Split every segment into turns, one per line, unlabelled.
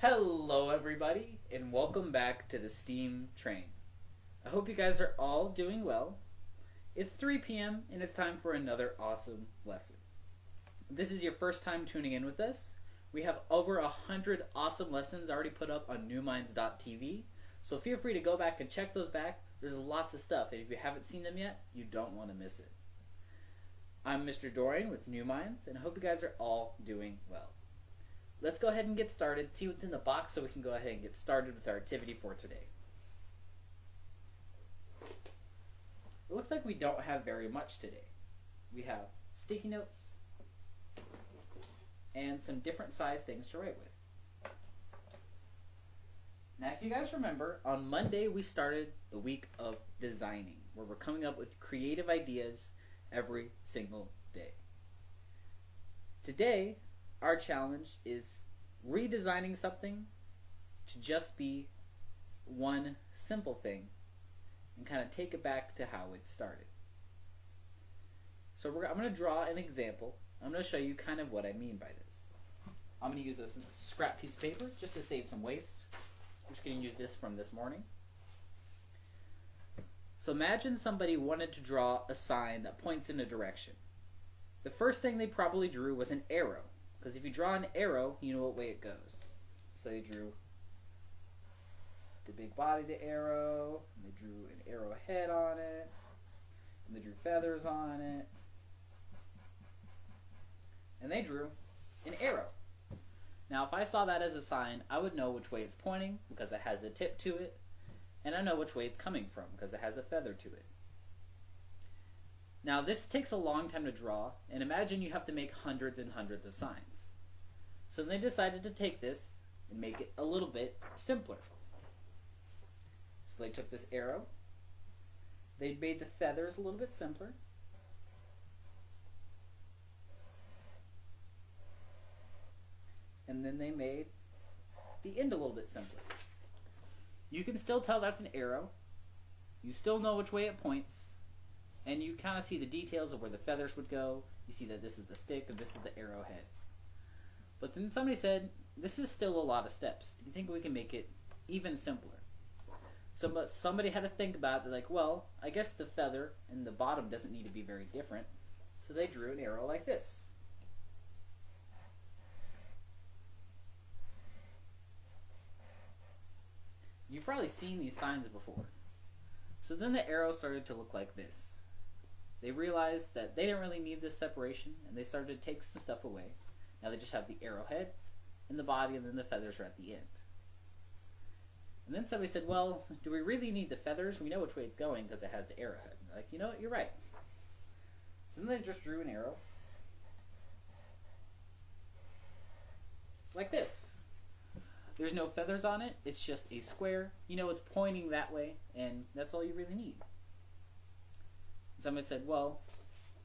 Hello, everybody, and welcome back to the STEAM train. I hope you guys are all doing well. It's 3 p.m., and it's time for another awesome lesson. If this is your first time tuning in with us, we have over 100 awesome lessons already put up on newminds.tv, so feel free to go back and check those back. There's lots of stuff, and if you haven't seen them yet, you don't want to miss it. I'm Mr. Dorian with New Minds, and I hope you guys are all doing well. Let's go ahead and get started, see what's in the box so we can go ahead and get started with our activity for today. It looks like we don't have very much today. We have sticky notes and some different size things to write with. Now, if you guys remember, on Monday we started the week of designing, where we're coming up with creative ideas every single day. Today, our challenge is redesigning something to just be one simple thing and kind of take it back to how it started. So I'm going to draw an example. I'm going to show you kind of what I mean by this. I'm going to use this scrap piece of paper just to save some waste. I'm just going to use this from this morning. So imagine somebody wanted to draw a sign that points in a direction. The first thing they probably drew was an arrow. Because if you draw an arrow, you know what way it goes. So they drew the big body of the arrow, and they drew an arrowhead on it, and they drew feathers on it, and they drew an arrow. Now, if I saw that as a sign, I would know which way it's pointing because it has a tip to it, and I know which way it's coming from because it has a feather to it. Now, this takes a long time to draw, and imagine you have to make hundreds and hundreds of signs. So they decided to take this and make it a little bit simpler. So they took this arrow, they made the feathers a little bit simpler, and then they made the end a little bit simpler. You can still tell that's an arrow, you still know which way it points, and you kind of see the details of where the feathers would go. You see that this is the stick and this is the arrowhead. But then somebody said, this is still a lot of steps. Do you think we can make it even simpler? So somebody had to think about it. They're like, well, I guess the feather and the bottom doesn't need to be very different. So they drew an arrow like this. You've probably seen these signs before. So then the arrow started to look like this. They realized that they didn't really need this separation, and they started to take some stuff away. Now they just have the arrowhead and the body, and then the feathers are at the end. And then somebody said, well, do we really need the feathers? We know which way it's going because it has the arrowhead. And they're like, you know what, you're right. So then they just drew an arrow like this. There's no feathers on it, it's just a square. You know it's pointing that way, and that's all you really need. Somebody said, well,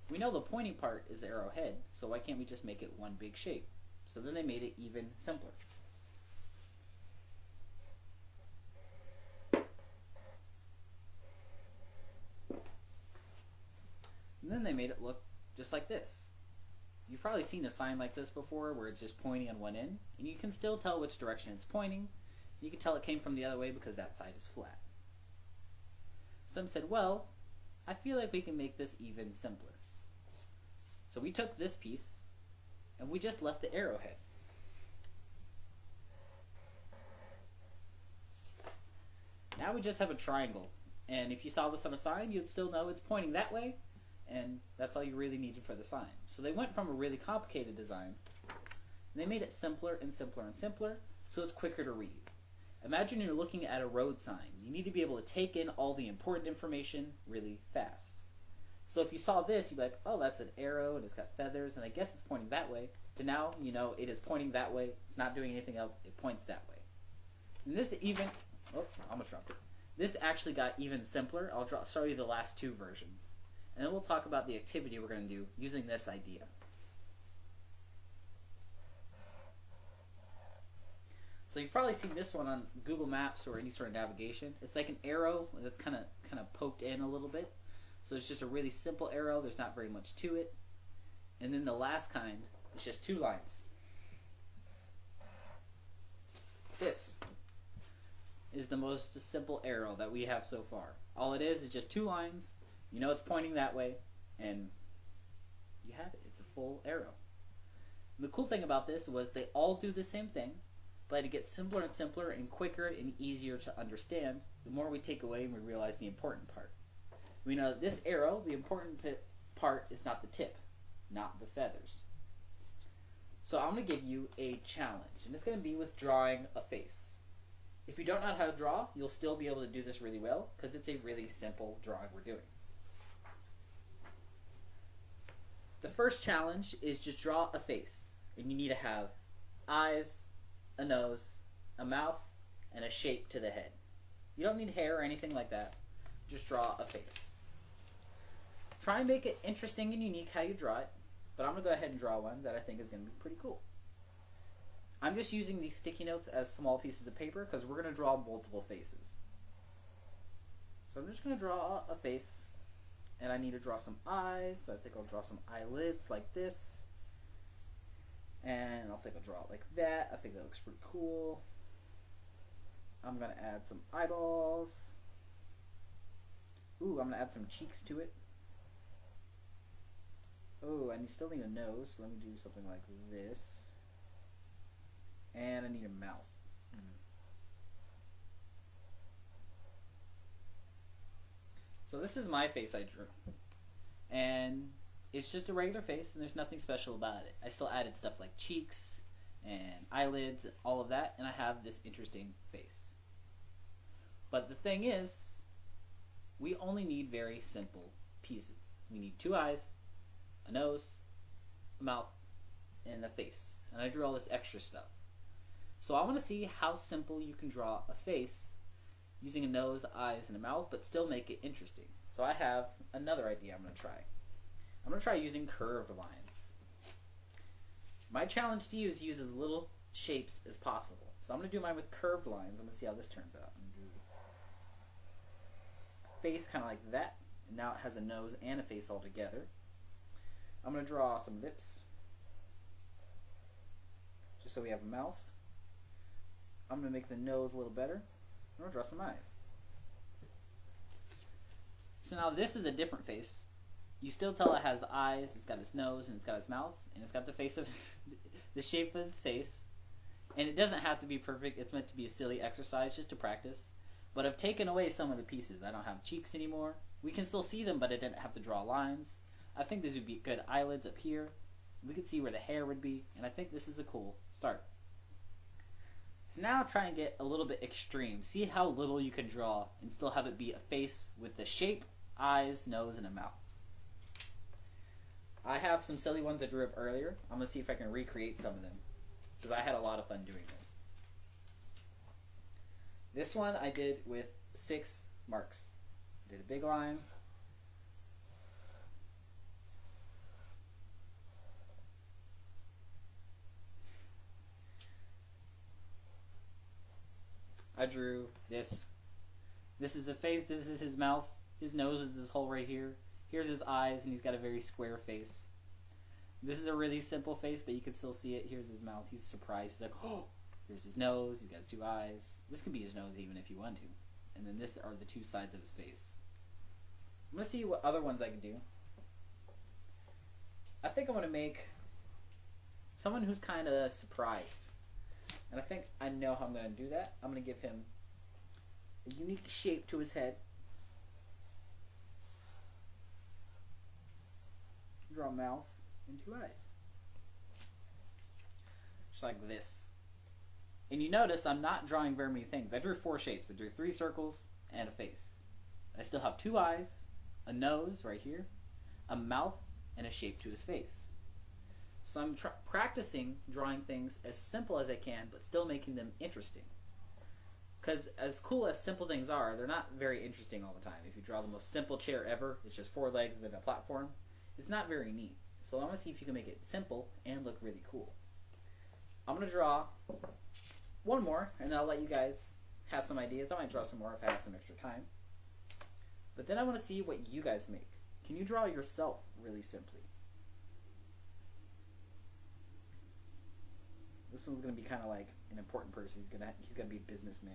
we know the pointing part is the arrowhead, so why can't we just make it one big shape? So then they made it even simpler. And then they made it look just like this. You've probably seen a sign like this before where it's just pointing on one end, and you can still tell which direction it's pointing. You can tell it came from the other way because that side is flat. Some said, well, I feel like we can make this even simpler. So we took this piece, and we just left the arrowhead. Now we just have a triangle, and if you saw this on a sign, you'd still know it's pointing that way, and that's all you really needed for the sign. So they went from a really complicated design, and they made it simpler and simpler and simpler, so it's quicker to read. Imagine you're looking at a road sign. You need to be able to take in all the important information really fast. So if you saw this, you'd be like, oh, that's an arrow, and it's got feathers, and I guess it's pointing that way. To now, you know it is pointing that way. It's not doing anything else. It points that way. And this even, oh, I almost dropped it. This actually got even simpler. I'll show you the last two versions. And then we'll talk about the activity we're going to do using this idea. So you've probably seen this one on Google Maps or any sort of navigation. It's like an arrow that's kind of poked in a little bit. So it's just a really simple arrow. There's not very much to it. And then the last kind is just two lines. This is the most simple arrow that we have so far. All it is just two lines. You know it's pointing that way, and you have it. It's a full arrow. The cool thing about this was they all do the same thing, but it gets simpler and simpler and quicker and easier to understand the more we take away and we realize the important part. We know that this arrow, the important part is not the tip, not the feathers. So I'm going to give you a challenge, and it's going to be with drawing a face. If you don't know how to draw, you'll still be able to do this really well because it's a really simple drawing we're doing. The first challenge is just draw a face, and you need to have eyes, a nose, a mouth, and a shape to the head. You don't need hair or anything like that. Just draw a face. Try and make it interesting and unique how you draw it, but I'm going to go ahead and draw one that I think is going to be pretty cool. I'm just using these sticky notes as small pieces of paper because we're going to draw multiple faces. So I'm just going to draw a face, and I need to draw some eyes, so I think I'll draw some eyelids like this. And I'll draw it like that. I think that looks pretty cool. I'm going to add some eyeballs. Ooh, I'm going to add some cheeks to it. Oh, and you still need a nose, so let me do something like this. And I need a mouth. So this is my face I drew. And it's just a regular face, and there's nothing special about it. I still added stuff like cheeks and eyelids and all of that, and I have this interesting face. But the thing is, we only need very simple pieces. We need two eyes, a nose, a mouth, and a face. And I drew all this extra stuff. So I want to see how simple you can draw a face using a nose, eyes, and a mouth, but still make it interesting. So I have another idea I'm going to try. I'm going to try using curved lines. My challenge to you is use as little shapes as possible. So I'm going to do mine with curved lines. I'm going to see how this turns out. I'm going to do a face kind of like that. And now it has a nose and a face all together. I'm going to draw some lips, just so we have a mouth. I'm going to make the nose a little better. I'm going to draw some eyes. So now this is a different face. You still tell it has the eyes, it's got its nose, and it's got its mouth, and it's got the face of the shape of its face. And it doesn't have to be perfect. It's meant to be a silly exercise just to practice. But I've taken away some of the pieces. I don't have cheeks anymore. We can still see them, but I didn't have to draw lines. I think these would be good eyelids up here. We could see where the hair would be, and I think this is a cool start. So now try and get a little bit extreme. See how little you can draw and still have it be a face with the shape, eyes, nose, and a mouth. I have some silly ones I drew up earlier. I'm going to see if I can recreate some of them, because I had a lot of fun doing this. This one I did with 6 marks. I did a big line. I drew this. This is a face, this is his mouth. His nose is this hole right here. Here's his eyes, and he's got a very square face. This is a really simple face, but you can still see it. Here's his mouth. He's surprised. He's like, oh! Here's his nose. He's got his 2 eyes. This could be his nose even if you want to. And then this are the 2 sides of his face. I'm going to see what other ones I can do. I think I want to make someone who's kind of surprised. And I think I know how I'm going to do that. I'm going to give him a unique shape to his head. Draw a mouth and 2 eyes. Just like this. And you notice I'm not drawing very many things. I drew 4 shapes. I drew 3 circles and a face. I still have 2 eyes, a nose right here, a mouth, and a shape to his face. So I'm practicing drawing things as simple as I can, but still making them interesting. Because as cool as simple things are, they're not very interesting all the time. If you draw the most simple chair ever, it's just 4 legs and then a platform, it's not very neat. So I want to see if you can make it simple and look really cool. I'm going to draw one more, and then I'll let you guys have some ideas. I might draw some more if I have some extra time. But then I want to see what you guys make. Can you draw yourself really simply? This one's gonna be kind of like an important person. He's gonna be a businessman.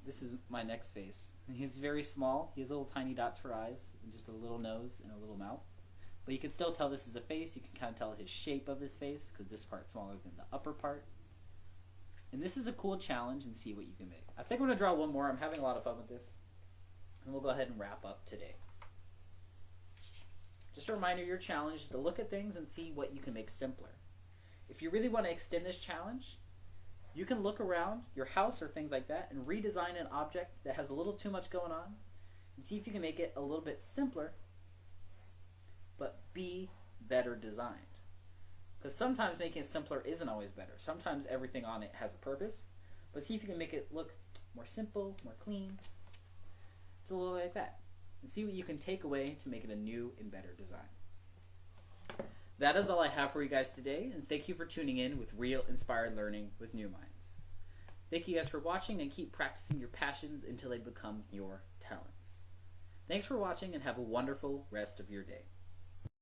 This is my next face. He's very small. He has little tiny dots for eyes, and just a little nose and a little mouth. But you can still tell this is a face. You can kind of tell his shape of his face, because this part's smaller than the upper part. And this is a cool challenge, and see what you can make. I think I'm going to draw one more. I'm having a lot of fun with this. And we'll go ahead and wrap up today. Just a reminder, your challenge is to look at things and see what you can make simpler. If you really want to extend this challenge, you can look around your house or things like that and redesign an object that has a little too much going on and see if you can make it a little bit simpler but be better designed. Because sometimes making it simpler isn't always better. Sometimes everything on it has a purpose, but see if you can make it look more simple, more clean, just a little like that. And see what you can take away to make it a new and better design. That is all I have for you guys today, and thank you for tuning in with Real Inspired Learning with New Minds. Thank you guys for watching, and keep practicing your passions until they become your talents. Thanks for watching, and have a wonderful rest of your day.